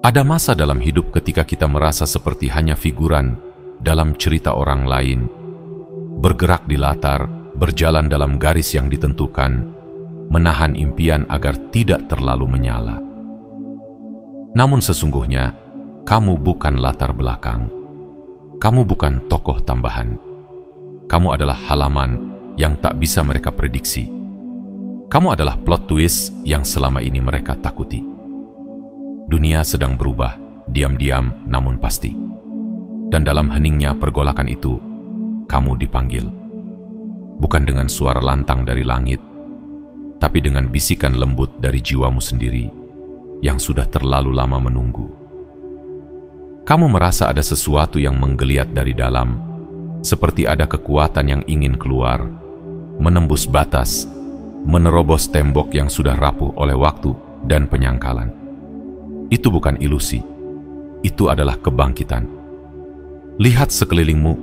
Ada masa dalam hidup ketika kita merasa seperti hanya figuran dalam cerita orang lain, bergerak di latar, berjalan dalam garis yang ditentukan, menahan impian agar tidak terlalu menyala. Namun sesungguhnya, kamu bukan latar belakang. Kamu bukan tokoh tambahan. Kamu adalah halaman yang tak bisa mereka prediksi. Kamu adalah plot twist yang selama ini mereka takuti. Dunia sedang berubah, diam-diam namun pasti. Dan dalam heningnya pergolakan itu, kamu dipanggil. Bukan dengan suara lantang dari langit, tapi dengan bisikan lembut dari jiwamu sendiri yang sudah terlalu lama menunggu. Kamu merasa ada sesuatu yang menggeliat dari dalam, seperti ada kekuatan yang ingin keluar, menembus batas, menerobos tembok yang sudah rapuh oleh waktu dan penyangkalan. Itu bukan ilusi, itu adalah kebangkitan. Lihat sekelilingmu,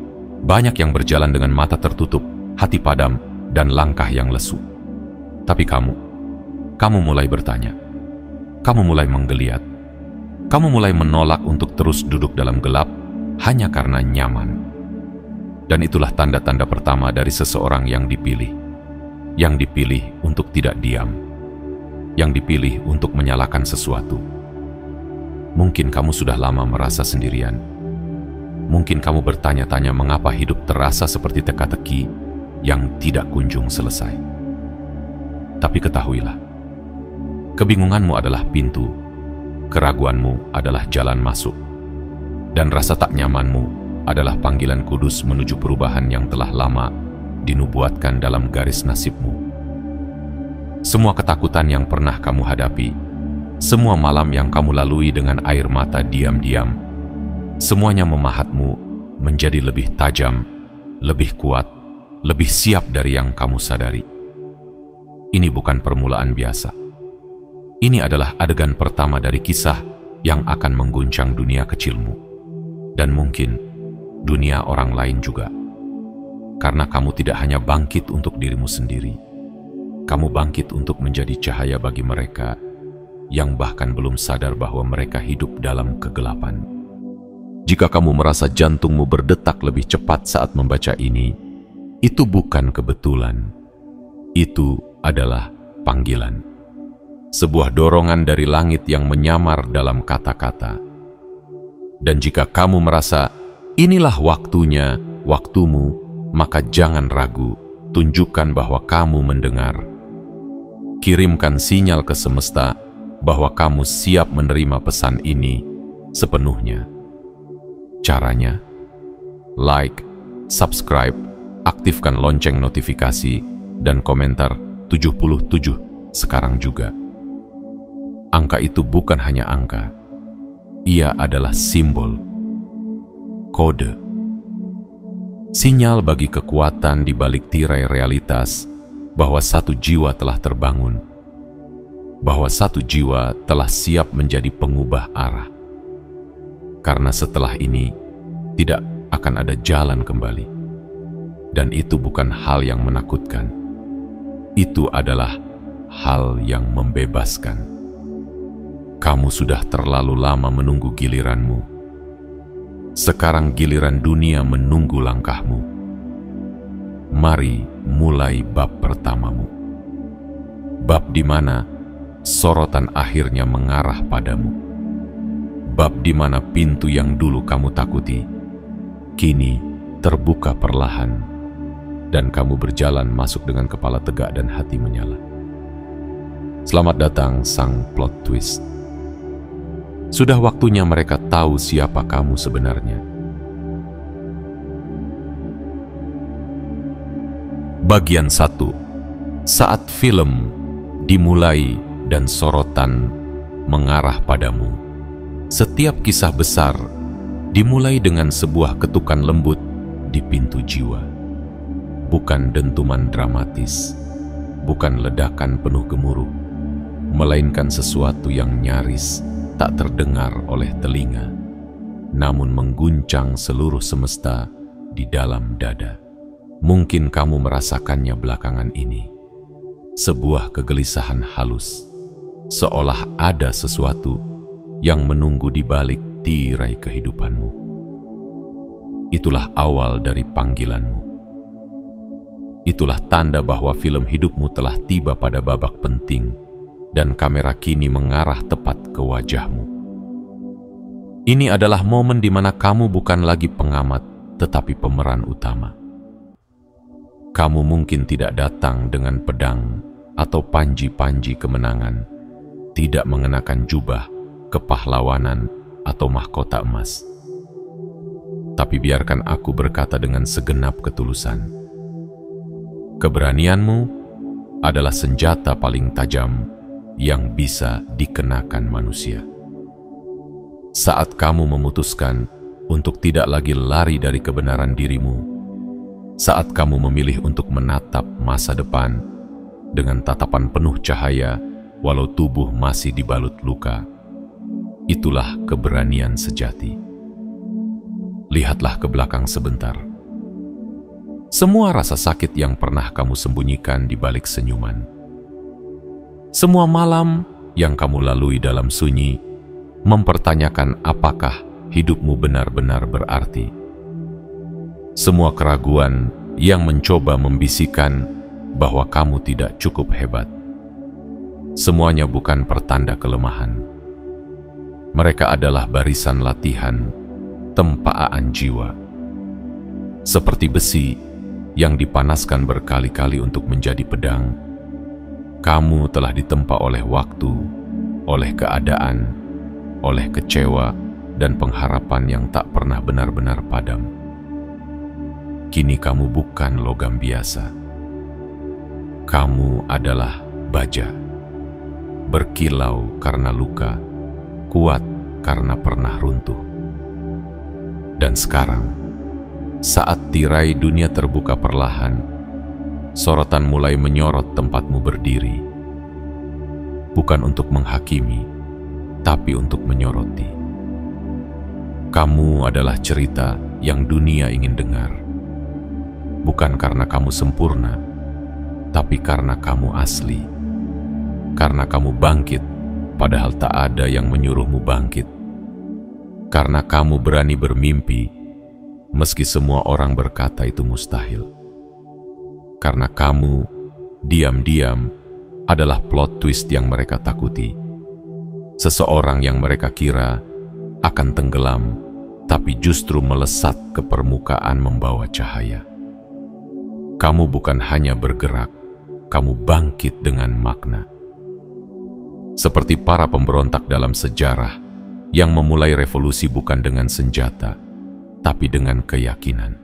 banyak yang berjalan dengan mata tertutup, hati padam, dan langkah yang lesu. Tapi kamu mulai bertanya. Kamu mulai menggeliat. Kamu mulai menolak untuk terus duduk dalam gelap hanya karena nyaman. Dan itulah tanda-tanda pertama dari seseorang yang dipilih. Yang dipilih untuk tidak diam. Yang dipilih untuk menyalakan sesuatu. Mungkin kamu sudah lama merasa sendirian. Mungkin kamu bertanya-tanya mengapa hidup terasa seperti teka-teki yang tidak kunjung selesai. Tapi ketahuilah, kebingunganmu adalah pintu, keraguanmu adalah jalan masuk, dan rasa tak nyamanmu adalah panggilan kudus menuju perubahan yang telah lama dinubuatkan dalam garis nasibmu. Semua ketakutan yang pernah kamu hadapi, semua malam yang kamu lalui dengan air mata diam-diam, semuanya memahatmu menjadi lebih tajam, lebih kuat, lebih siap dari yang kamu sadari. Ini bukan permulaan biasa. Ini adalah adegan pertama dari kisah yang akan mengguncang dunia kecilmu. Dan mungkin dunia orang lain juga. Karena kamu tidak hanya bangkit untuk dirimu sendiri. Kamu bangkit untuk menjadi cahaya bagi mereka yang bahkan belum sadar bahwa mereka hidup dalam kegelapan. Jika kamu merasa jantungmu berdetak lebih cepat saat membaca ini, itu bukan kebetulan. Itu adalah panggilan. Sebuah dorongan dari langit yang menyamar dalam kata-kata. Dan jika kamu merasa inilah waktunya, waktumu, maka jangan ragu, tunjukkan bahwa kamu mendengar. Kirimkan sinyal ke semesta bahwa kamu siap menerima pesan ini sepenuhnya. Caranya, like, subscribe, aktifkan lonceng notifikasi, dan komentar 77 sekarang juga. Angka itu bukan hanya angka. Ia adalah simbol, kode, sinyal bagi kekuatan di balik tirai realitas bahwa satu jiwa telah terbangun, bahwa satu jiwa telah siap menjadi pengubah arah. Karena setelah ini tidak akan ada jalan kembali. Dan itu bukan hal yang menakutkan. Itu adalah hal yang membebaskan. Kamu sudah terlalu lama menunggu giliranmu. Sekarang giliran dunia menunggu langkahmu. Mari mulai bab pertamamu. Bab di mana sorotan akhirnya mengarah padamu. Bab di mana pintu yang dulu kamu takuti, kini terbuka perlahan, dan kamu berjalan masuk dengan kepala tegak dan hati menyala. Selamat datang sang plot twist. Sudah waktunya mereka tahu siapa kamu sebenarnya. Bagian 1. Saat film dimulai dan sorotan mengarah padamu. Setiap kisah besar dimulai dengan sebuah ketukan lembut di pintu jiwa. Bukan dentuman dramatis, bukan ledakan penuh gemuruh, melainkan sesuatu yang nyaris tak terdengar oleh telinga, namun mengguncang seluruh semesta di dalam dada. Mungkin kamu merasakannya belakangan ini. Sebuah kegelisahan halus, seolah ada sesuatu yang menunggu di balik tirai kehidupanmu. Itulah awal dari panggilanmu. Itulah tanda bahwa film hidupmu telah tiba pada babak penting dan kamera kini mengarah tepat ke wajahmu. Ini adalah momen di mana kamu bukan lagi pengamat, tetapi pemeran utama. Kamu mungkin tidak datang dengan pedang atau panji-panji kemenangan, tidak mengenakan jubah, kepahlawanan, atau mahkota emas. Tapi biarkan aku berkata dengan segenap ketulusan. Keberanianmu adalah senjata paling tajam yang bisa dikenakan manusia. Saat kamu memutuskan untuk tidak lagi lari dari kebenaran dirimu, saat kamu memilih untuk menatap masa depan dengan tatapan penuh cahaya walau tubuh masih dibalut luka, itulah keberanian sejati. Lihatlah ke belakang sebentar. Semua rasa sakit yang pernah kamu sembunyikan di balik senyuman. Semua malam yang kamu lalui dalam sunyi, mempertanyakan apakah hidupmu benar-benar berarti. Semua keraguan yang mencoba membisikkan bahwa kamu tidak cukup hebat. Semuanya bukan pertanda kelemahan. Mereka adalah barisan latihan, tempaan jiwa. Seperti besi yang dipanaskan berkali-kali untuk menjadi pedang, kamu telah ditempa oleh waktu, oleh keadaan, oleh kecewa, dan pengharapan yang tak pernah benar-benar padam. Kini kamu bukan logam biasa. Kamu adalah baja, berkilau karena luka, kuat karena pernah runtuh. Dan sekarang, saat tirai dunia terbuka perlahan, sorotan mulai menyorot tempatmu berdiri. Bukan untuk menghakimi, tapi untuk menyoroti. Kamu adalah cerita yang dunia ingin dengar. Bukan karena kamu sempurna, tapi karena kamu asli. Karena kamu bangkit, padahal tak ada yang menyuruhmu bangkit. Karena kamu berani bermimpi, meski semua orang berkata itu mustahil. Karena kamu, diam-diam, adalah plot twist yang mereka takuti. Seseorang yang mereka kira akan tenggelam, tapi justru melesat ke permukaan membawa cahaya. Kamu bukan hanya bergerak, kamu bangkit dengan makna. Seperti para pemberontak dalam sejarah yang memulai revolusi bukan dengan senjata, tapi dengan keyakinan.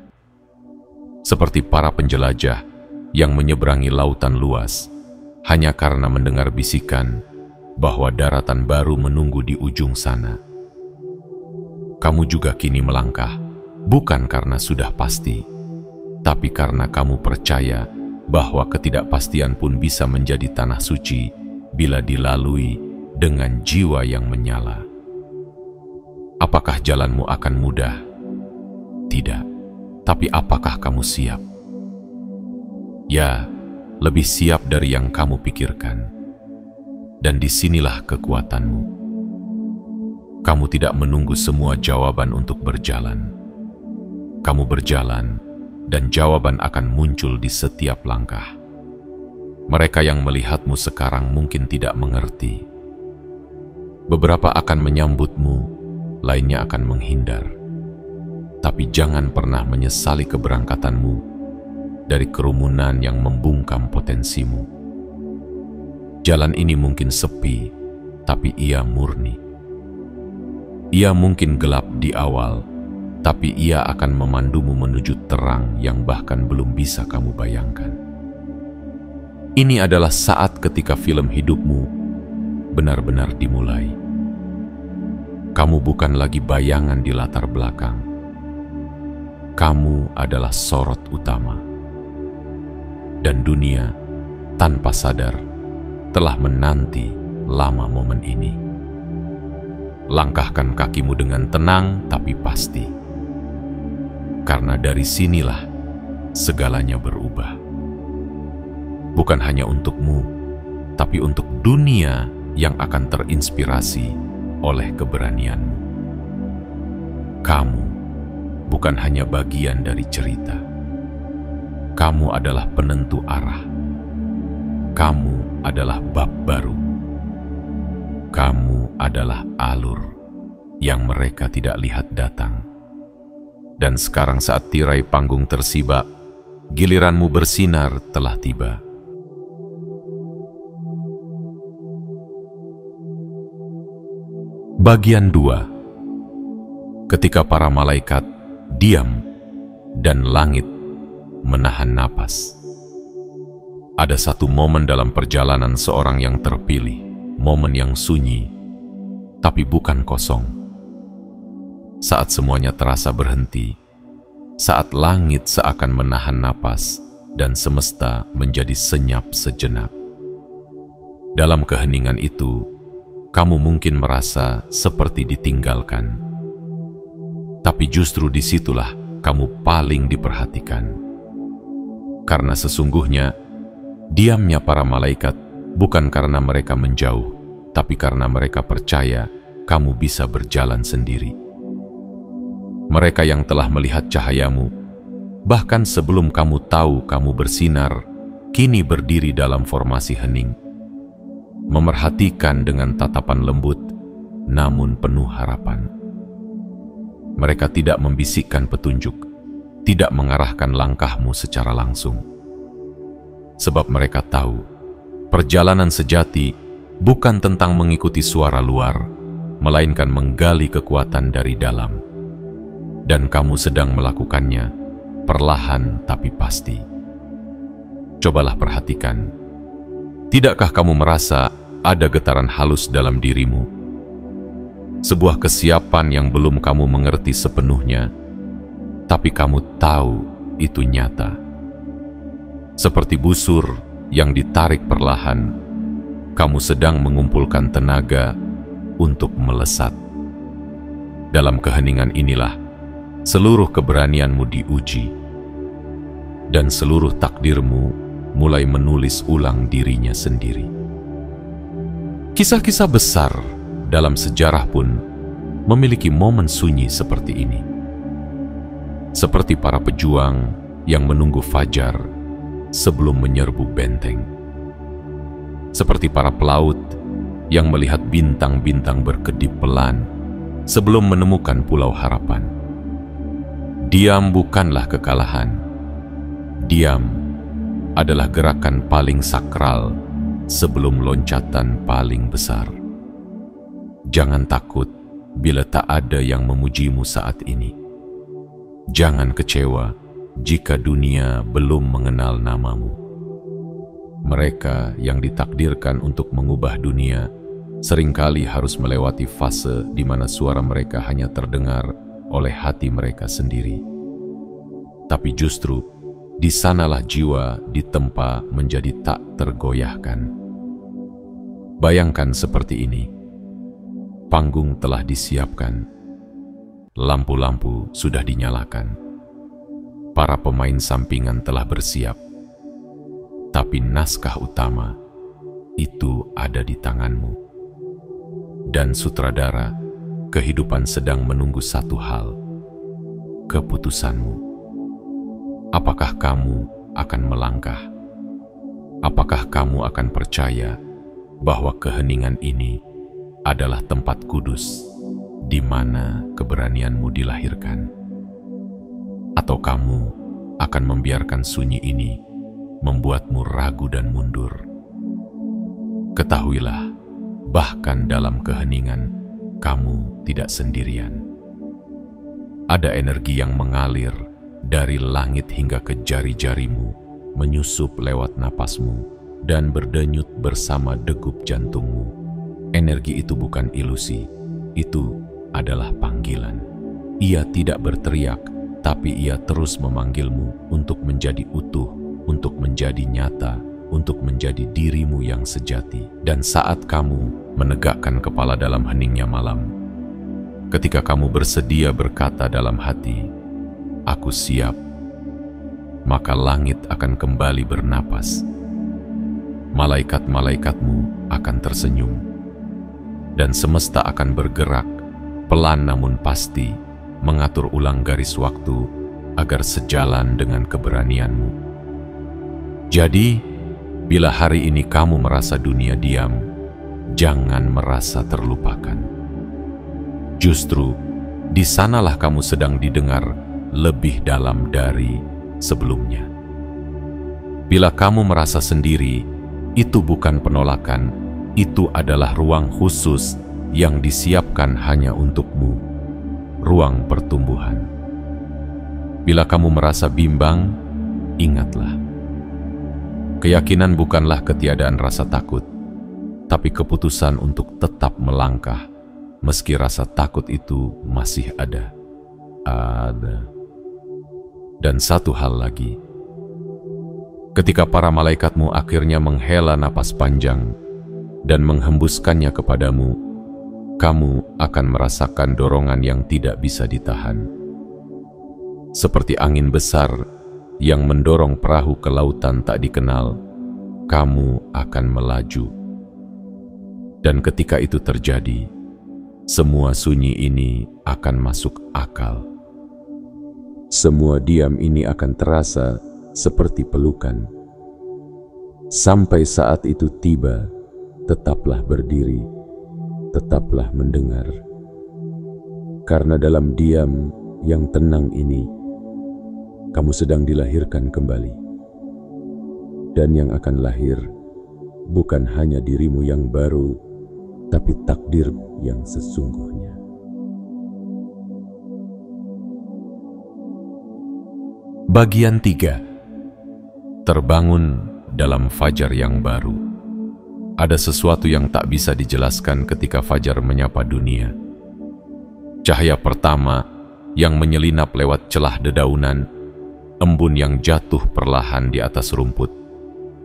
Seperti para penjelajah yang menyeberangi lautan luas hanya karena mendengar bisikan bahwa daratan baru menunggu di ujung sana. Kamu juga kini melangkah, bukan karena sudah pasti, tapi karena kamu percaya bahwa ketidakpastian pun bisa menjadi tanah suci bila dilalui dengan jiwa yang menyala. Apakah jalanmu akan mudah? Tidak. Tapi apakah kamu siap? Ya, lebih siap dari yang kamu pikirkan. Dan disinilah kekuatanmu. Kamu tidak menunggu semua jawaban untuk berjalan. Kamu berjalan, dan jawaban akan muncul di setiap langkah. Mereka yang melihatmu sekarang mungkin tidak mengerti. Beberapa akan menyambutmu, lainnya akan menghindar. Tapi jangan pernah menyesali keberangkatanmu dari kerumunan yang membungkam potensimu. Jalan ini mungkin sepi, tapi ia murni. Ia mungkin gelap di awal, tapi ia akan memandumu menuju terang yang bahkan belum bisa kamu bayangkan. Ini adalah saat ketika film hidupmu benar-benar dimulai. Kamu bukan lagi bayangan di latar belakang. Kamu adalah sorot utama. Dan dunia, tanpa sadar, telah menanti lama momen ini. Langkahkan kakimu dengan tenang tapi pasti. Karena dari sinilah segalanya berubah. Bukan hanya untukmu, tapi untuk dunia yang akan terinspirasi oleh keberanianmu. Kamu bukan hanya bagian dari cerita. Kamu adalah penentu arah. Kamu adalah bab baru. Kamu adalah alur yang mereka tidak lihat datang. Dan sekarang saat tirai panggung tersibak, giliranmu bersinar telah tiba. Bagian 2. Ketika para malaikat diam dan langit menahan napas. Ada satu momen dalam perjalanan seorang yang terpilih, momen yang sunyi, tapi bukan kosong. Saat semuanya terasa berhenti, saat langit seakan menahan napas dan semesta menjadi senyap sejenak. Dalam keheningan itu, kamu mungkin merasa seperti ditinggalkan. Tapi justru disitulah kamu paling diperhatikan. Karena sesungguhnya, diamnya para malaikat bukan karena mereka menjauh, tapi karena mereka percaya kamu bisa berjalan sendiri. Mereka yang telah melihat cahayamu, bahkan sebelum kamu tahu kamu bersinar, kini berdiri dalam formasi hening, memerhatikan dengan tatapan lembut, namun penuh harapan. Mereka tidak membisikkan petunjuk, tidak mengarahkan langkahmu secara langsung. Sebab mereka tahu, perjalanan sejati bukan tentang mengikuti suara luar, melainkan menggali kekuatan dari dalam. Dan kamu sedang melakukannya, perlahan tapi pasti. Cobalah perhatikan, tidakkah kamu merasa ada getaran halus dalam dirimu? Sebuah kesiapan yang belum kamu mengerti sepenuhnya, tapi kamu tahu itu nyata. Seperti busur yang ditarik perlahan, kamu sedang mengumpulkan tenaga untuk melesat. Dalam keheningan inilah, seluruh keberanianmu diuji, dan seluruh takdirmu mulai menulis ulang dirinya sendiri. Kisah-kisah besar dalam sejarah pun memiliki momen sunyi seperti ini. Seperti para pejuang yang menunggu fajar sebelum menyerbu benteng. Seperti para pelaut yang melihat bintang-bintang berkedip pelan sebelum menemukan pulau harapan. Diam bukanlah kekalahan. Diam adalah gerakan paling sakral sebelum loncatan paling besar. Jangan takut bila tak ada yang memujimu saat ini. Jangan kecewa jika dunia belum mengenal namamu. Mereka yang ditakdirkan untuk mengubah dunia seringkali harus melewati fase di mana suara mereka hanya terdengar oleh hati mereka sendiri. Tapi justru di sanalah jiwa ditempa menjadi tak tergoyahkan. Bayangkan seperti ini. Panggung telah disiapkan. Lampu-lampu sudah dinyalakan. Para pemain sampingan telah bersiap. Tapi naskah utama itu ada di tanganmu. Dan sutradara, kehidupan sedang menunggu satu hal, keputusanmu. Apakah kamu akan melangkah? Apakah kamu akan percaya bahwa keheningan ini adalah tempat kudus di mana keberanianmu dilahirkan? Atau kamu akan membiarkan sunyi ini membuatmu ragu dan mundur? Ketahuilah, bahkan dalam keheningan, kamu tidak sendirian. Ada energi yang mengalir dari langit hingga ke jari-jarimu, menyusup lewat napasmu, dan berdenyut bersama degup jantungmu. Energi itu bukan ilusi, itu adalah panggilan. Ia tidak berteriak, tapi ia terus memanggilmu untuk menjadi utuh, untuk menjadi nyata, untuk menjadi dirimu yang sejati. Dan saat kamu menegakkan kepala dalam heningnya malam, ketika kamu bersedia berkata dalam hati, "Aku siap," maka langit akan kembali bernapas. Malaikat-malaikatmu akan tersenyum, dan semesta akan bergerak, pelan namun pasti, mengatur ulang garis waktu agar sejalan dengan keberanianmu. Jadi, bila hari ini kamu merasa dunia diam, jangan merasa terlupakan. Justru, di sanalah kamu sedang didengar lebih dalam dari sebelumnya. Bila kamu merasa sendiri, itu bukan penolakan, itu adalah ruang khusus yang disiapkan hanya untukmu, ruang pertumbuhan. Bila kamu merasa bimbang, ingatlah, keyakinan bukanlah ketiadaan rasa takut, tapi keputusan untuk tetap melangkah, meski rasa takut itu masih ada. Dan satu hal lagi, ketika para malaikatmu akhirnya menghela napas panjang dan menghembuskannya kepadamu, kamu akan merasakan dorongan yang tidak bisa ditahan. Seperti angin besar yang mendorong perahu ke lautan tak dikenal, kamu akan melaju. Dan ketika itu terjadi, semua sunyi ini akan masuk akal. Semua diam ini akan terasa seperti pelukan. Sampai saat itu tiba, tetaplah berdiri, tetaplah mendengar. Karena dalam diam yang tenang ini, kamu sedang dilahirkan kembali. Dan yang akan lahir bukan hanya dirimu yang baru, tapi takdir yang sesungguhnya. Bagian 3. Terbangun dalam fajar yang baru. Ada sesuatu yang tak bisa dijelaskan ketika fajar menyapa dunia. Cahaya pertama yang menyelinap lewat celah dedaunan, embun yang jatuh perlahan di atas rumput,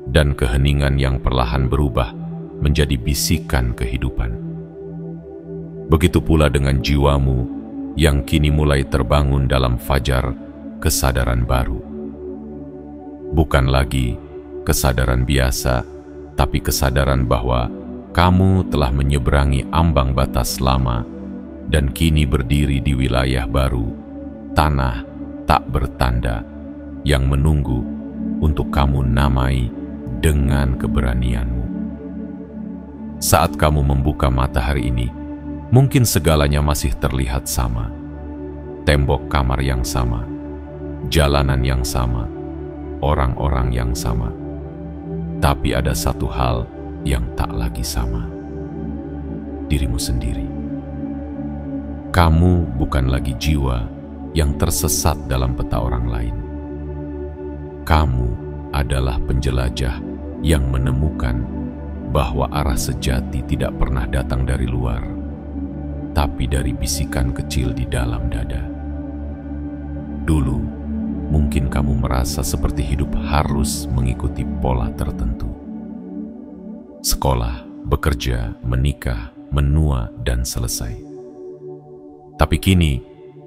dan keheningan yang perlahan berubah menjadi bisikan kehidupan. Begitu pula dengan jiwamu yang kini mulai terbangun dalam fajar kesadaran baru. Bukan lagi kesadaran biasa, tapi kesadaran bahwa kamu telah menyeberangi ambang batas lama dan kini berdiri di wilayah baru, tanah tak bertanda yang menunggu untuk kamu namai dengan keberanianmu. Saat kamu membuka mata hari ini, mungkin segalanya masih terlihat sama. Tembok kamar yang sama, jalanan yang sama, orang-orang yang sama. Tapi ada satu hal yang tak lagi sama. Dirimu sendiri. Kamu bukan lagi jiwa yang tersesat dalam peta orang lain. Kamu adalah penjelajah yang menemukan bahwa arah sejati tidak pernah datang dari luar, tapi dari bisikan kecil di dalam dada. Dulu, mungkin kamu merasa seperti hidup harus mengikuti pola tertentu. Sekolah, bekerja, menikah, menua, dan selesai. Tapi kini,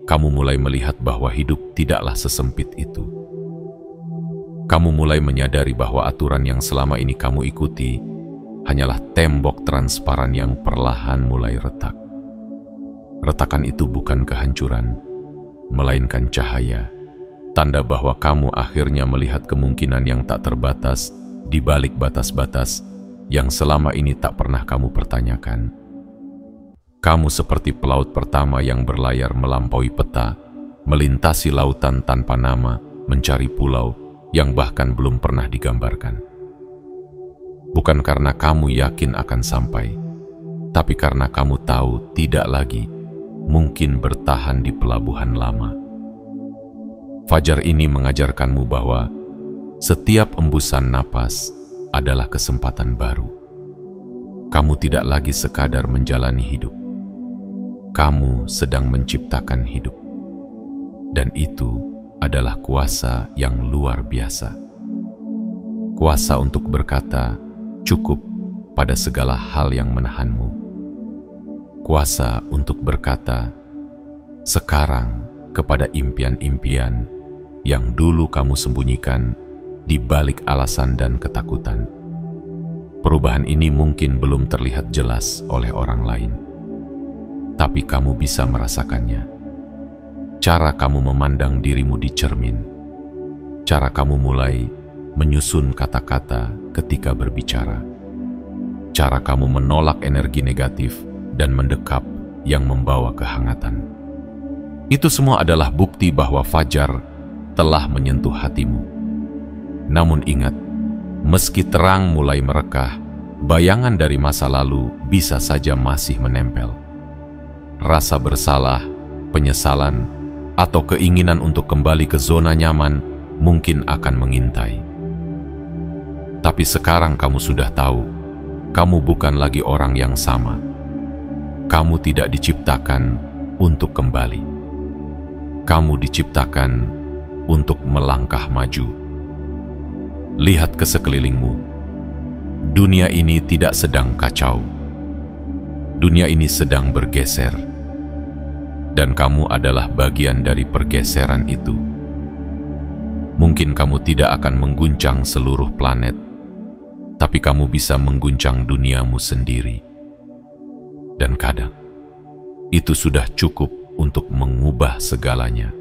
kamu mulai melihat bahwa hidup tidaklah sesempit itu. Kamu mulai menyadari bahwa aturan yang selama ini kamu ikuti hanyalah tembok transparan yang perlahan mulai retak. Retakan itu bukan kehancuran, melainkan cahaya, tanda bahwa kamu akhirnya melihat kemungkinan yang tak terbatas di balik batas-batas yang selama ini tak pernah kamu pertanyakan. Kamu seperti pelaut pertama yang berlayar melampaui peta, melintasi lautan tanpa nama, mencari pulau yang bahkan belum pernah digambarkan. Bukan karena kamu yakin akan sampai, tapi karena kamu tahu tidak lagi mungkin bertahan di pelabuhan lama. Fajar ini mengajarkanmu bahwa setiap embusan napas adalah kesempatan baru. Kamu tidak lagi sekadar menjalani hidup. Kamu sedang menciptakan hidup. Dan itu adalah kuasa yang luar biasa. Kuasa untuk berkata, cukup pada segala hal yang menahanmu. Kuasa untuk berkata, sekarang kepada impian-impian yang dulu kamu sembunyikan di balik alasan dan ketakutan. Perubahan ini mungkin belum terlihat jelas oleh orang lain, tapi kamu bisa merasakannya. Cara kamu memandang dirimu di cermin, cara kamu mulai menyusun kata-kata ketika berbicara, cara kamu menolak energi negatif dan mendekap yang membawa kehangatan. Itu semua adalah bukti bahwa fajar telah menyentuh hatimu. Namun ingat, meski terang mulai merekah, bayangan dari masa lalu bisa saja masih menempel. Rasa bersalah, penyesalan, atau keinginan untuk kembali ke zona nyaman mungkin akan mengintai. Tapi sekarang kamu sudah tahu, kamu bukan lagi orang yang sama. Kamu tidak diciptakan untuk kembali. Kamu diciptakan untuk melangkah maju. Lihat ke sekelilingmu. Dunia ini tidak sedang kacau. Dunia ini sedang bergeser. Dan kamu adalah bagian dari pergeseran itu. Mungkin kamu tidak akan mengguncang seluruh planet, tapi kamu bisa mengguncang duniamu sendiri. Dan kadang, itu sudah cukup untuk mengubah segalanya.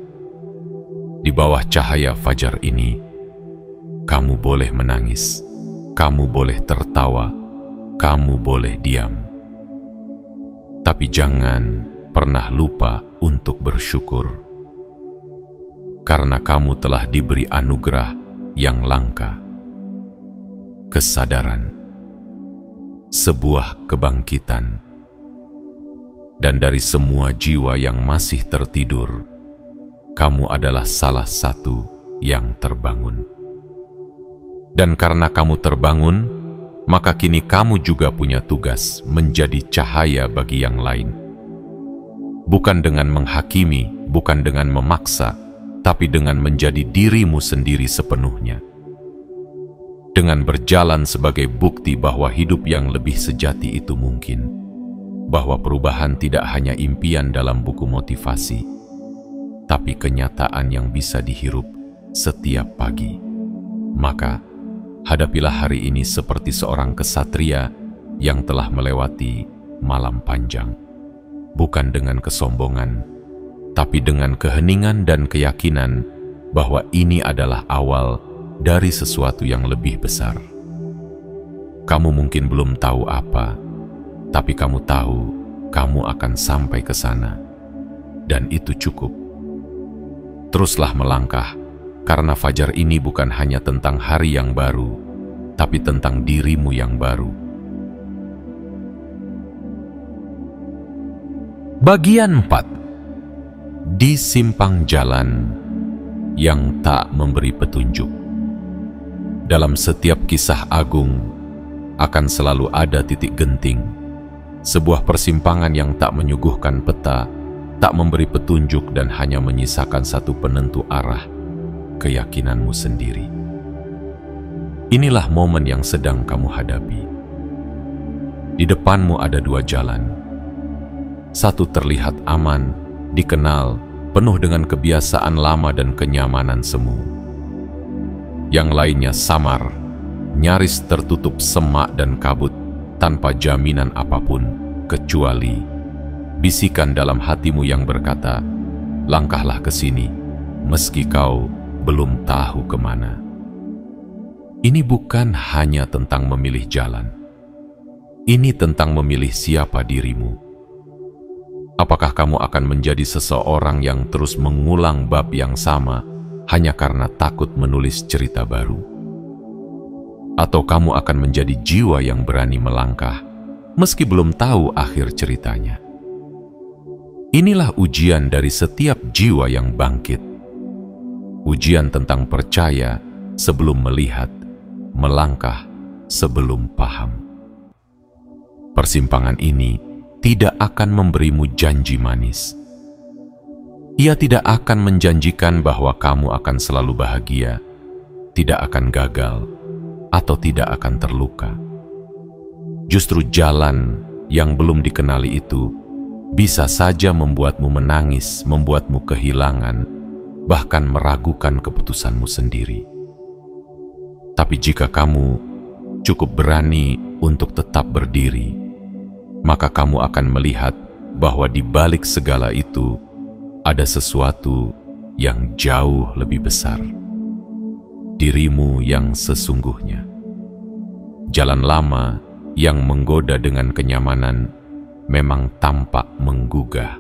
Di bawah cahaya fajar ini, kamu boleh menangis, kamu boleh tertawa, kamu boleh diam. Tapi jangan pernah lupa untuk bersyukur, karena kamu telah diberi anugerah yang langka. Kesadaran, sebuah kebangkitan. Dan dari semua jiwa yang masih tertidur, kamu adalah salah satu yang terbangun. Dan karena kamu terbangun, maka kini kamu juga punya tugas menjadi cahaya bagi yang lain. Bukan dengan menghakimi, bukan dengan memaksa, tapi dengan menjadi dirimu sendiri sepenuhnya. Dengan berjalan sebagai bukti bahwa hidup yang lebih sejati itu mungkin. Bahwa perubahan tidak hanya impian dalam buku motivasi, tapi kenyataan yang bisa dihirup setiap pagi. Maka, hadapilah hari ini seperti seorang kesatria yang telah melewati malam panjang. Bukan dengan kesombongan, tapi dengan keheningan dan keyakinan bahwa ini adalah awal dari sesuatu yang lebih besar. Kamu mungkin belum tahu apa, tapi kamu tahu kamu akan sampai ke sana, dan itu cukup. Teruslah melangkah, karena fajar ini bukan hanya tentang hari yang baru, tapi tentang dirimu yang baru. Bagian 4. Di simpang jalan yang tak memberi petunjuk. Dalam setiap kisah agung akan selalu ada titik genting, sebuah persimpangan yang tak menyuguhkan peta, tak memberi petunjuk dan hanya menyisakan satu penentu arah, keyakinanmu sendiri. Inilah momen yang sedang kamu hadapi. Di depanmu ada dua jalan. Satu terlihat aman, dikenal, penuh dengan kebiasaan lama dan kenyamanan semu. Yang lainnya samar, nyaris tertutup semak dan kabut, tanpa jaminan apapun, kecuali bisikan dalam hatimu yang berkata, langkahlah ke sini, meski kau belum tahu kemana. Ini bukan hanya tentang memilih jalan. Ini tentang memilih siapa dirimu. Apakah kamu akan menjadi seseorang yang terus mengulang bab yang sama hanya karena takut menulis cerita baru? Atau kamu akan menjadi jiwa yang berani melangkah, meski belum tahu akhir ceritanya? Inilah ujian dari setiap jiwa yang bangkit. Ujian tentang percaya sebelum melihat, melangkah sebelum paham. Persimpangan ini tidak akan memberimu janji manis. Ia tidak akan menjanjikan bahwa kamu akan selalu bahagia, tidak akan gagal, atau tidak akan terluka. Justru jalan yang belum dikenali itu bisa saja membuatmu menangis, membuatmu kehilangan, bahkan meragukan keputusanmu sendiri. Tapi jika kamu cukup berani untuk tetap berdiri, maka kamu akan melihat bahwa di balik segala itu ada sesuatu yang jauh lebih besar. Dirimu yang sesungguhnya. Jalan lama yang menggoda dengan kenyamanan memang tampak menggugah.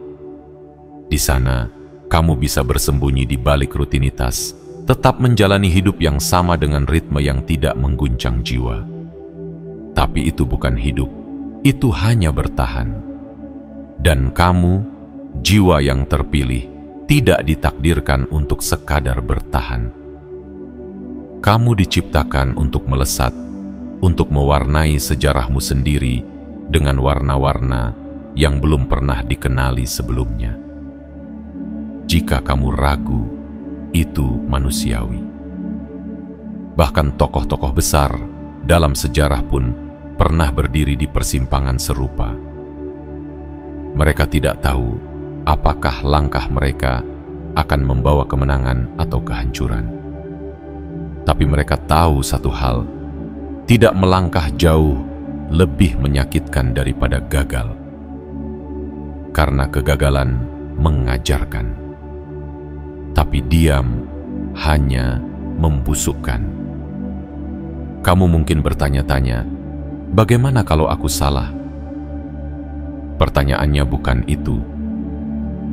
Di sana, kamu bisa bersembunyi di balik rutinitas, tetap menjalani hidup yang sama dengan ritme yang tidak mengguncang jiwa. Tapi itu bukan hidup, itu hanya bertahan. Dan kamu, jiwa yang terpilih, tidak ditakdirkan untuk sekadar bertahan. Kamu diciptakan untuk melesat, untuk mewarnai sejarahmu sendiri dengan warna-warna yang belum pernah dikenali sebelumnya. Jika kamu ragu, itu manusiawi. Bahkan tokoh-tokoh besar dalam sejarah pun pernah berdiri di persimpangan serupa. Mereka tidak tahu apakah langkah mereka akan membawa kemenangan atau kehancuran. Tapi mereka tahu satu hal, tidak melangkah jauh lebih menyakitkan daripada gagal. Karena kegagalan mengajarkan, tapi diam hanya membusukkan. Kamu mungkin bertanya-tanya, bagaimana kalau aku salah? Pertanyaannya bukan itu.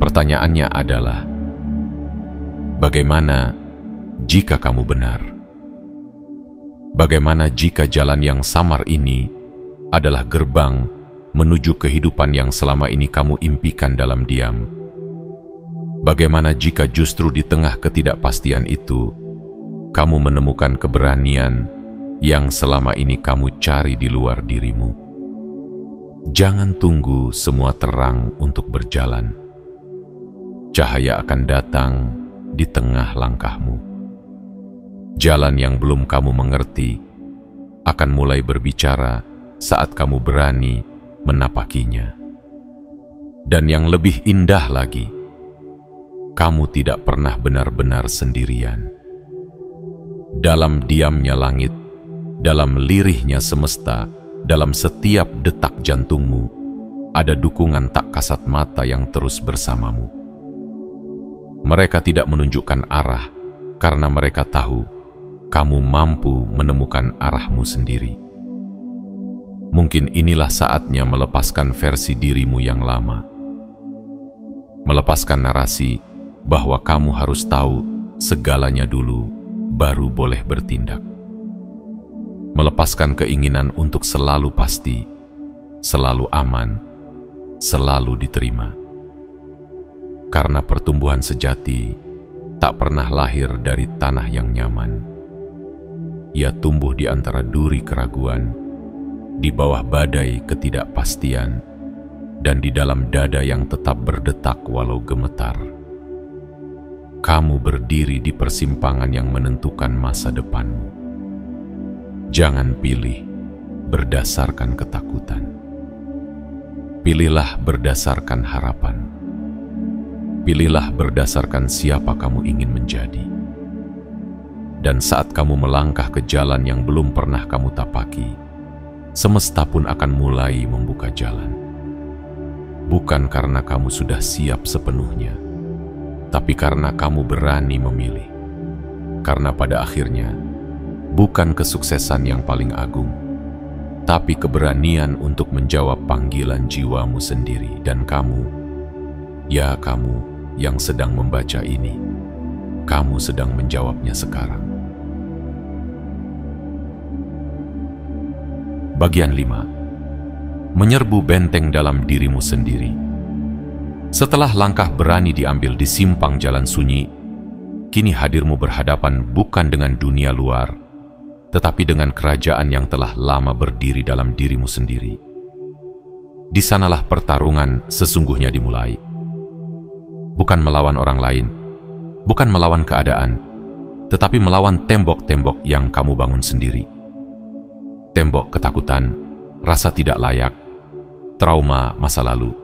Pertanyaannya adalah, bagaimana jika kamu benar? Bagaimana jika jalan yang samar ini adalah gerbang menuju kehidupan yang selama ini kamu impikan dalam diam? Bagaimana jika justru di tengah ketidakpastian itu, kamu menemukan keberanian yang selama ini kamu cari di luar dirimu? Jangan tunggu semua terang untuk berjalan. Cahaya akan datang di tengah langkahmu. Jalan yang belum kamu mengerti akan mulai berbicara saat kamu berani menapakinya. Dan yang lebih indah lagi, kamu tidak pernah benar-benar sendirian. Dalam diamnya langit, dalam lirihnya semesta, dalam setiap detak jantungmu, ada dukungan tak kasat mata yang terus bersamamu. Mereka tidak menunjukkan arah karena mereka tahu kamu mampu menemukan arahmu sendiri. Mungkin inilah saatnya melepaskan versi dirimu yang lama. Melepaskan narasi bahwa kamu harus tahu segalanya dulu, baru boleh bertindak. Melepaskan keinginan untuk selalu pasti, selalu aman, selalu diterima. Karena pertumbuhan sejati tak pernah lahir dari tanah yang nyaman. Ia tumbuh di antara duri keraguan, di bawah badai ketidakpastian, dan di dalam dada yang tetap berdetak walau gemetar. Kamu berdiri di persimpangan yang menentukan masa depanmu. Jangan pilih berdasarkan ketakutan. Pilihlah berdasarkan harapan. Pilihlah berdasarkan siapa kamu ingin menjadi. Dan saat kamu melangkah ke jalan yang belum pernah kamu tapaki, semesta pun akan mulai membuka jalan. Bukan karena kamu sudah siap sepenuhnya, tapi karena kamu berani memilih. Karena pada akhirnya, bukan kesuksesan yang paling agung, tapi keberanian untuk menjawab panggilan jiwamu sendiri. Dan kamu, ya kamu yang sedang membaca ini, kamu sedang menjawabnya sekarang. Bagian 5. Menyerbu benteng dalam dirimu sendiri. Setelah langkah berani diambil di simpang jalan sunyi, kini hadirmu berhadapan bukan dengan dunia luar, tetapi dengan kerajaan yang telah lama berdiri dalam dirimu sendiri. Di sanalah pertarungan sesungguhnya dimulai. Bukan melawan orang lain, bukan melawan keadaan, tetapi melawan tembok-tembok yang kamu bangun sendiri. Tembok ketakutan, rasa tidak layak, trauma masa lalu,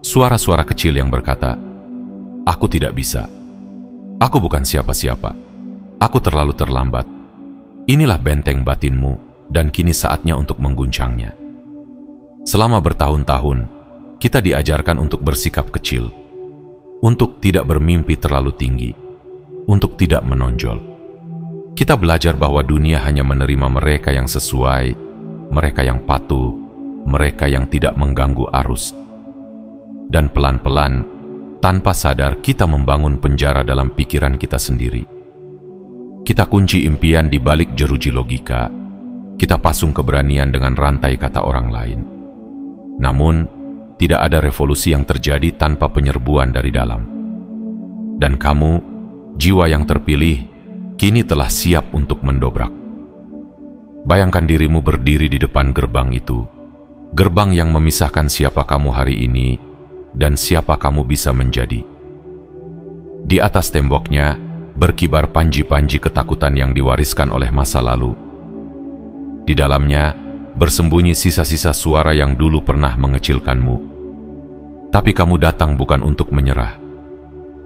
suara-suara kecil yang berkata, "Aku tidak bisa, aku bukan siapa-siapa, aku terlalu terlambat." Inilah benteng batinmu dan kini saatnya untuk mengguncangnya. Selama bertahun-tahun, kita diajarkan untuk bersikap kecil, untuk tidak bermimpi terlalu tinggi, untuk tidak menonjol. Kita belajar bahwa dunia hanya menerima mereka yang sesuai, mereka yang patuh, mereka yang tidak mengganggu arus. Dan pelan-pelan, tanpa sadar, kita membangun penjara dalam pikiran kita sendiri. Kita kunci impian di balik jeruji logika. Kita pasung keberanian dengan rantai kata orang lain. Namun, tidak ada revolusi yang terjadi tanpa penyerbuan dari dalam. Dan kamu, jiwa yang terpilih, kini telah siap untuk mendobrak. Bayangkan dirimu berdiri di depan gerbang itu, gerbang yang memisahkan siapa kamu hari ini dan siapa kamu bisa menjadi. Di atas temboknya berkibar panji-panji ketakutan yang diwariskan oleh masa lalu. Di dalamnya bersembunyi sisa-sisa suara yang dulu pernah mengecilkanmu. Tapi kamu datang bukan untuk menyerah.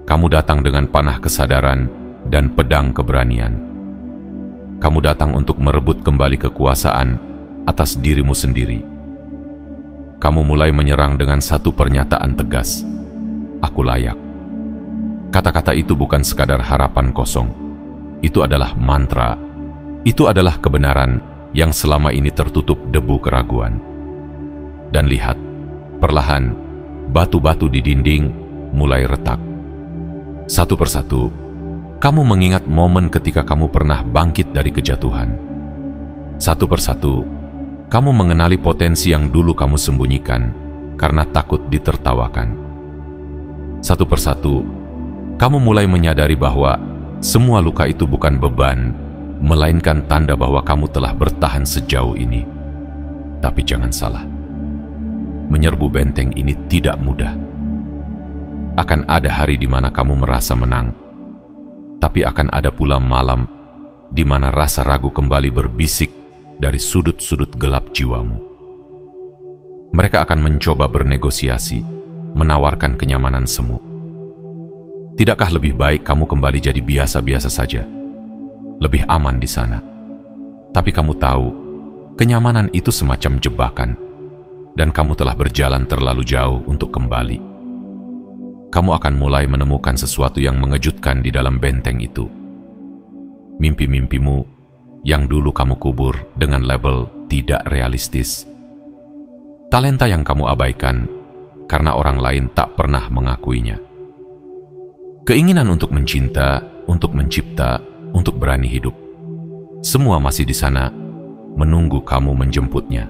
Kamu datang dengan panah kesadaran dan pedang keberanian. Kamu datang untuk merebut kembali kekuasaan atas dirimu sendiri. Kamu mulai menyerang dengan satu pernyataan tegas. Aku layak. Kata-kata itu bukan sekadar harapan kosong. Itu adalah mantra. Itu adalah kebenaran yang selama ini tertutup debu keraguan. Dan lihat, perlahan, batu-batu di dinding mulai retak. Satu persatu, kamu mengingat momen ketika kamu pernah bangkit dari kejatuhan. Satu persatu, kamu mengenali potensi yang dulu kamu sembunyikan karena takut ditertawakan. Satu persatu, kamu mulai menyadari bahwa semua luka itu bukan beban, melainkan tanda bahwa kamu telah bertahan sejauh ini. Tapi jangan salah, menyerbu benteng ini tidak mudah. Akan ada hari di mana kamu merasa menang, tapi akan ada pula malam di mana rasa ragu kembali berbisik dari sudut-sudut gelap jiwamu. Mereka akan mencoba bernegosiasi, menawarkan kenyamanan semu. Tidakkah lebih baik kamu kembali jadi biasa-biasa saja? Lebih aman di sana. Tapi kamu tahu, kenyamanan itu semacam jebakan, dan kamu telah berjalan terlalu jauh untuk kembali. Kamu akan mulai menemukan sesuatu yang mengejutkan di dalam benteng itu. Mimpi-mimpimu yang dulu kamu kubur dengan label tidak realistis. Talenta yang kamu abaikan karena orang lain tak pernah mengakuinya. Keinginan untuk mencinta, untuk mencipta, untuk berani hidup. Semua masih di sana, menunggu kamu menjemputnya.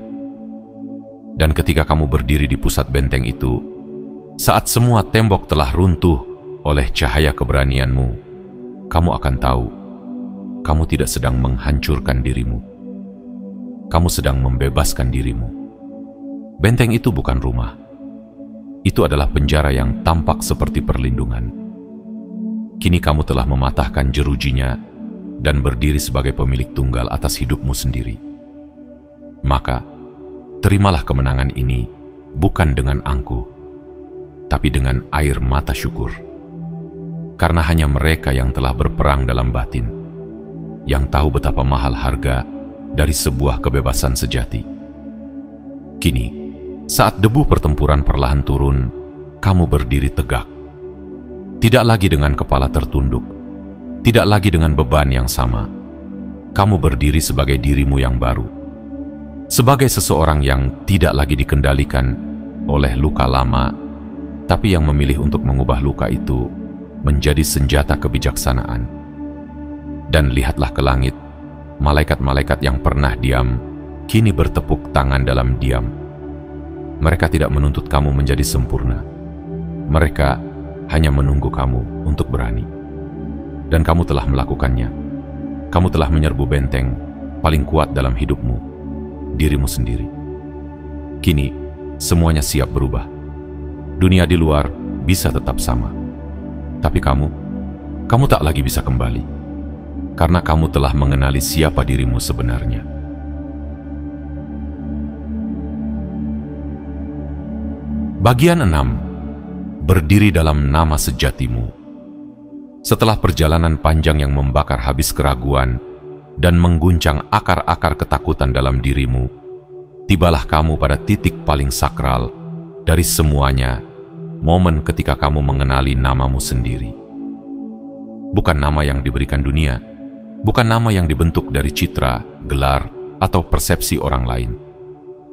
Dan ketika kamu berdiri di pusat benteng itu, saat semua tembok telah runtuh oleh cahaya keberanianmu, kamu akan tahu, kamu tidak sedang menghancurkan dirimu. Kamu sedang membebaskan dirimu. Benteng itu bukan rumah. Itu adalah penjara yang tampak seperti perlindungan. Kini kamu telah mematahkan jerujinya dan berdiri sebagai pemilik tunggal atas hidupmu sendiri. Maka, terimalah kemenangan ini bukan dengan angkuh, tapi dengan air mata syukur. Karena hanya mereka yang telah berperang dalam batin, yang tahu betapa mahal harga dari sebuah kebebasan sejati. Kini, saat debu pertempuran perlahan turun, kamu berdiri tegak. Tidak lagi dengan kepala tertunduk, tidak lagi dengan beban yang sama. Kamu berdiri sebagai dirimu yang baru. Sebagai seseorang yang tidak lagi dikendalikan oleh luka lama, tapi yang memilih untuk mengubah luka itu menjadi senjata kebijaksanaan. Dan lihatlah ke langit, malaikat-malaikat yang pernah diam, kini bertepuk tangan dalam diam. Mereka tidak menuntut kamu menjadi sempurna. Mereka hanya menunggu kamu untuk berani. Dan kamu telah melakukannya. Kamu telah menyerbu benteng paling kuat dalam hidupmu, dirimu sendiri. Kini, semuanya siap berubah. Dunia di luar bisa tetap sama. Tapi kamu tak lagi bisa kembali. Karena kamu telah mengenali siapa dirimu sebenarnya. Bagian 6. Berdiri dalam nama sejatimu. Setelah perjalanan panjang yang membakar habis keraguan, dan mengguncang akar-akar ketakutan dalam dirimu, tibalah kamu pada titik paling sakral dari semuanya, momen ketika kamu mengenali namamu sendiri. Bukan nama yang diberikan dunia, bukan nama yang dibentuk dari citra, gelar, atau persepsi orang lain,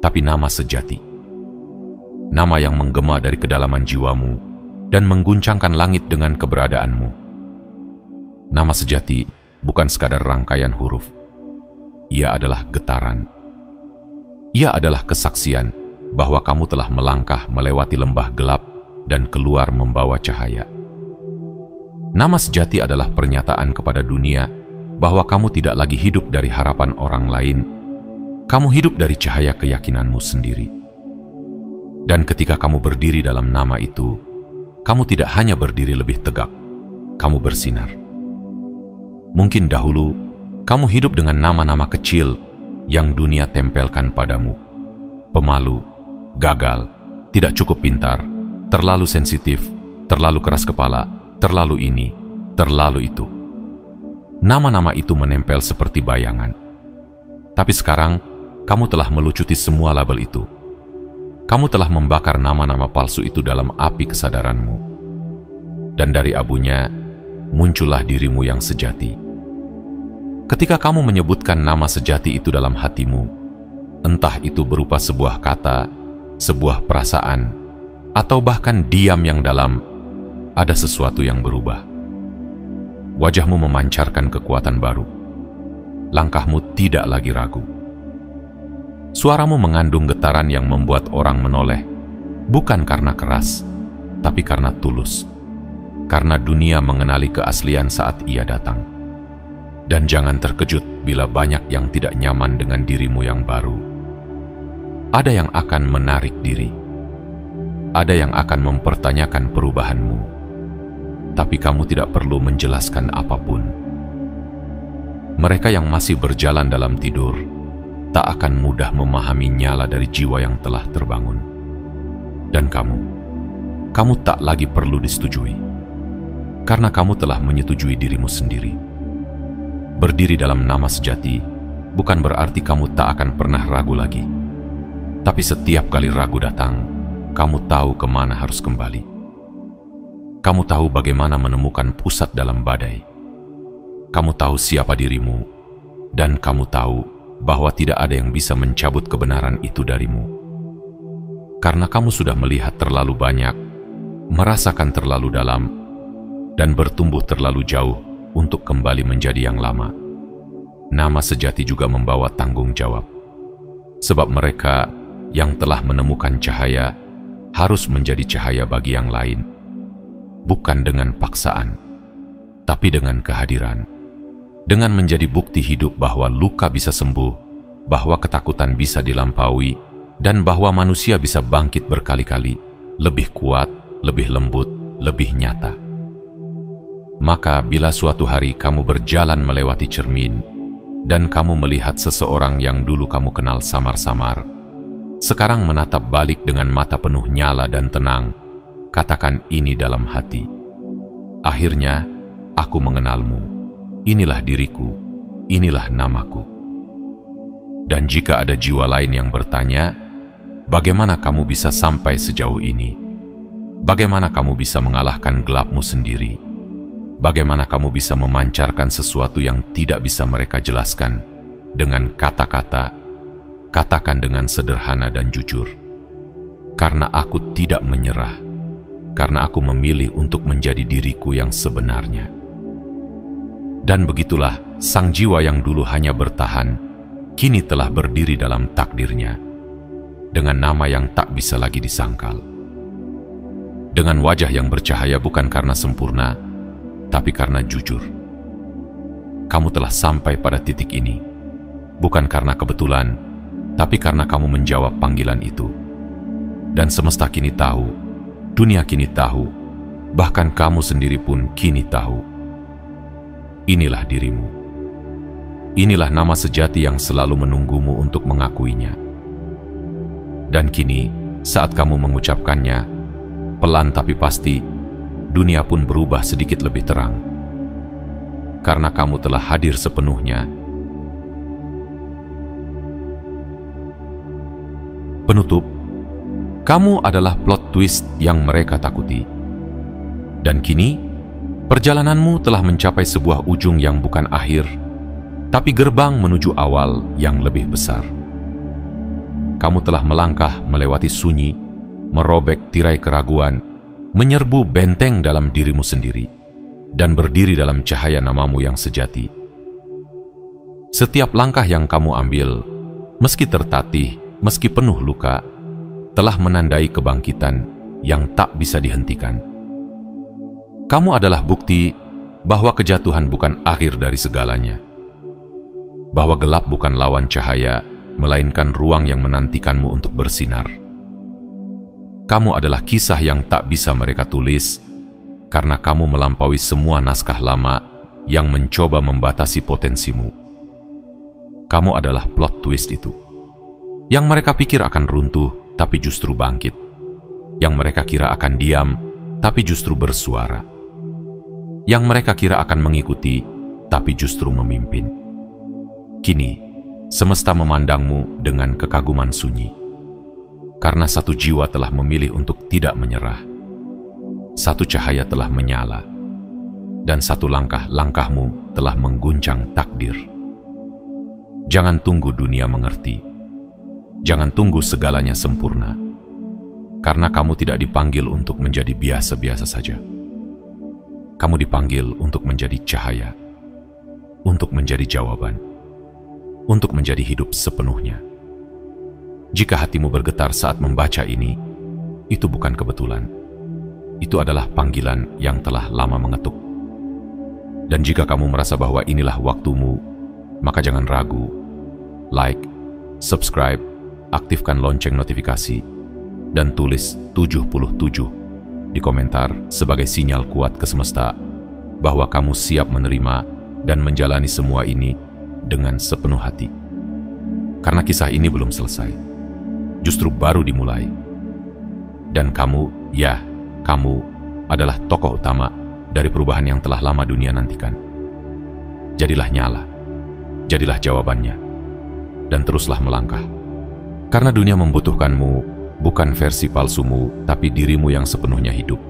tapi nama sejati. Nama yang menggema dari kedalaman jiwamu dan mengguncangkan langit dengan keberadaanmu. Nama sejati bukan sekadar rangkaian huruf. Ia adalah getaran. Ia adalah kesaksian bahwa kamu telah melangkah melewati lembah gelap dan keluar membawa cahaya. Nama sejati adalah pernyataan kepada dunia bahwa kamu tidak lagi hidup dari harapan orang lain. Kamu hidup dari cahaya keyakinanmu sendiri. Dan ketika kamu berdiri dalam nama itu, kamu tidak hanya berdiri lebih tegak, kamu bersinar. Mungkin dahulu, kamu hidup dengan nama-nama kecil yang dunia tempelkan padamu. Pemalu, gagal, tidak cukup pintar, terlalu sensitif, terlalu keras kepala, terlalu ini, terlalu itu. Nama-nama itu menempel seperti bayangan. Tapi sekarang, kamu telah melucuti semua label itu. Kamu telah membakar nama-nama palsu itu dalam api kesadaranmu. Dan dari abunya, muncullah dirimu yang sejati. Ketika kamu menyebutkan nama sejati itu dalam hatimu, entah itu berupa sebuah kata, sebuah perasaan, atau bahkan diam yang dalam, ada sesuatu yang berubah. Wajahmu memancarkan kekuatan baru. Langkahmu tidak lagi ragu. Suaramu mengandung getaran yang membuat orang menoleh, bukan karena keras, tapi karena tulus. Karena dunia mengenali keaslian saat ia datang. Dan jangan terkejut bila banyak yang tidak nyaman dengan dirimu yang baru. Ada yang akan menarik diri. Ada yang akan mempertanyakan perubahanmu. Tapi kamu tidak perlu menjelaskan apapun. Mereka yang masih berjalan dalam tidur tak akan mudah memahami nyala dari jiwa yang telah terbangun. Dan kamu tak lagi perlu disetujui. Karena kamu telah menyetujui dirimu sendiri. Berdiri dalam nama sejati bukan berarti kamu tak akan pernah ragu lagi. Tapi setiap kali ragu datang, kamu tahu kemana harus kembali. Kamu tahu bagaimana menemukan pusat dalam badai. Kamu tahu siapa dirimu, dan kamu tahu bahwa tidak ada yang bisa mencabut kebenaran itu darimu. Karena kamu sudah melihat terlalu banyak, merasakan terlalu dalam, dan bertumbuh terlalu jauh untuk kembali menjadi yang lama. Nama sejati juga membawa tanggung jawab. Sebab mereka yang telah menemukan cahaya harus menjadi cahaya bagi yang lain. Bukan dengan paksaan, tapi dengan kehadiran. Dengan menjadi bukti hidup bahwa luka bisa sembuh, bahwa ketakutan bisa dilampaui, dan bahwa manusia bisa bangkit berkali-kali, lebih kuat, lebih lembut, lebih nyata. Maka bila suatu hari kamu berjalan melewati cermin, dan kamu melihat seseorang yang dulu kamu kenal samar-samar, sekarang menatap balik dengan mata penuh nyala dan tenang, katakan ini dalam hati. Akhirnya, aku mengenalmu. Inilah diriku, inilah namaku. Dan jika ada jiwa lain yang bertanya, bagaimana kamu bisa sampai sejauh ini? Bagaimana kamu bisa mengalahkan gelapmu sendiri? Bagaimana kamu bisa memancarkan sesuatu yang tidak bisa mereka jelaskan dengan kata-kata? Katakan dengan sederhana dan jujur. Karena aku tidak menyerah. Karena aku memilih untuk menjadi diriku yang sebenarnya. Dan begitulah sang jiwa yang dulu hanya bertahan, kini telah berdiri dalam takdirnya, dengan nama yang tak bisa lagi disangkal. Dengan wajah yang bercahaya bukan karena sempurna, tapi karena jujur. Kamu telah sampai pada titik ini, bukan karena kebetulan, tapi karena kamu menjawab panggilan itu. Dan semesta kini tahu, dunia kini tahu, bahkan kamu sendiri pun kini tahu. Inilah dirimu. Inilah nama sejati yang selalu menunggumu untuk mengakuinya. Dan kini, saat kamu mengucapkannya, pelan tapi pasti, dunia pun berubah sedikit lebih terang. Karena kamu telah hadir sepenuhnya, Penutup, kamu adalah plot twist yang mereka takuti. Dan kini, perjalananmu telah mencapai sebuah ujung yang bukan akhir, tapi gerbang menuju awal yang lebih besar. Kamu telah melangkah melewati sunyi, merobek tirai keraguan, menyerbu benteng dalam dirimu sendiri, dan berdiri dalam cahaya namamu yang sejati. Setiap langkah yang kamu ambil, meski tertatih, meski penuh luka, telah menandai kebangkitan yang tak bisa dihentikan. Kamu adalah bukti bahwa kejatuhan bukan akhir dari segalanya, bahwa gelap bukan lawan cahaya, melainkan ruang yang menantikanmu untuk bersinar. Kamu adalah kisah yang tak bisa mereka tulis, karena kamu melampaui semua naskah lama yang mencoba membatasi potensimu. Kamu adalah plot twist itu, yang mereka pikir akan runtuh, tapi justru bangkit. Yang mereka kira akan diam, tapi justru bersuara. Yang mereka kira akan mengikuti, tapi justru memimpin. Kini, semesta memandangmu dengan kekaguman sunyi. Karena satu jiwa telah memilih untuk tidak menyerah. Satu cahaya telah menyala. Dan satu langkah-langkahmu telah mengguncang takdir. Jangan tunggu dunia mengerti. Jangan tunggu segalanya sempurna. Karena kamu tidak dipanggil untuk menjadi biasa-biasa saja. Kamu dipanggil untuk menjadi cahaya. Untuk menjadi jawaban. Untuk menjadi hidup sepenuhnya. Jika hatimu bergetar saat membaca ini, itu bukan kebetulan. Itu adalah panggilan yang telah lama mengetuk. Dan jika kamu merasa bahwa inilah waktumu, maka jangan ragu. Like, subscribe, aktifkan lonceng notifikasi, dan tulis 77 di komentar sebagai sinyal kuat ke semesta bahwa kamu siap menerima dan menjalani semua ini dengan sepenuh hati. Karena kisah ini belum selesai. Justru baru dimulai. Dan kamu, ya, kamu adalah tokoh utama dari perubahan yang telah lama dunia nantikan. Jadilah nyala, jadilah jawabannya, dan teruslah melangkah. Karena dunia membutuhkanmu, bukan versi palsumu, tapi dirimu yang sepenuhnya hidup.